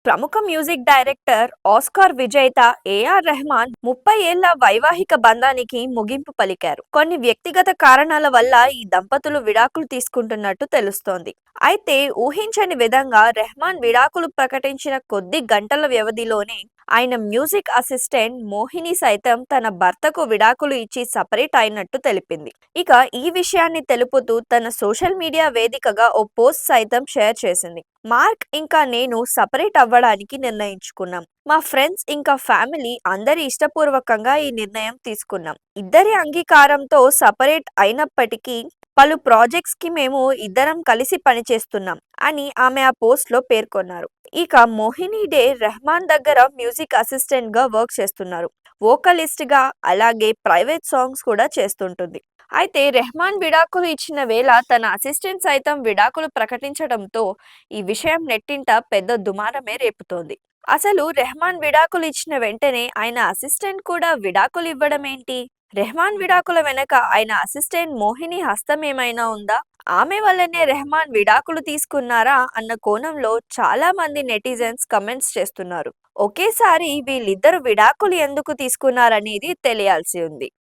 ప్రముఖ music director Oscar విజేత AR Rahman 30 ఏళ్ల వైవాహిక బంధానికి ముగింపు పలికారు. కొన్ని వ్యక్తిగత కారణాల వల్ల ఈ దంపతులు విడాకులు తీసుకుంటున్నట్టు తెలుస్తోంది. అయితే ఊహించని విధంగా రెహమాన్ విడాకులు ప్రకటించిన కొద్ది గంటల వ్యవధిలోనే ఆయన మ్యూజిక్ అసిస్టెంట్ మోహిని సైతం తన భర్తకు విడాకులు ఇచ్చి సపరేట్ అయినట్టు తెలిపింది. ఇక ఈ విషయాన్ని తెలుపుతూ తన సోషల్ మీడియా వేదికగా ఓ పోస్ట్ సైతం షేర్ చేసింది. మార్క్ ఇంకా నేను సపరేట్ అవ్వడానికి నిర్ణయించుకున్నాం. మా ఫ్రెండ్స్ ఇంకా ఫ్యామిలీ అందరి ఇష్టపూర్వకంగా ఈ నిర్ణయం తీసుకున్నాం. ఇద్దరి అంగీకారంతో సపరేట్ అయినప్పటికీ పలు ప్రాజెక్ట్స్ కి మేము ఇద్దరం కలిసి పనిచేస్తున్నాం అని ఆమె ఆ పోస్ట్ లో పేర్కొన్నారు. ఇక మోహిని డే రెహమాన్ దగ్గర మ్యూజిక్ అసిస్టెంట్ గా వర్క్ చేస్తున్నారు. వోకలిస్ట్ గా అలాగే ప్రైవేట్ సాంగ్స్ కూడా చేస్తుంటుంది. అయితే రెహమాన్ విడాకులు ఇచ్చిన వేళ తన అసిస్టెంట్ సైతం విడాకులు ప్రకటించడంతో ఈ విషయం నెట్టింట పెద్ద దుమారమే రేపుతోంది. అసలు రెహమాన్ విడాకులు ఇచ్చిన వెంటనే ఆయన అసిస్టెంట్ కూడా విడాకులు ఇవ్వడం ఏంటి? రెహమాన్ విడాకుల వెనక ఆయన అసిస్టెంట్ మోహిని హస్తం ఏమైనా ఉందా? ఆమె వల్లనే రెహమాన్ విడాకులు తీసుకున్నారా అన్న కోణంలో చాలా మంది నెటిజన్స్ కమెంట్స్ చేస్తున్నారు. ఒకేసారి వీళ్ళిద్దరు విడాకులు ఎందుకు తీసుకున్నారనేది తెలియాల్సి ఉంది.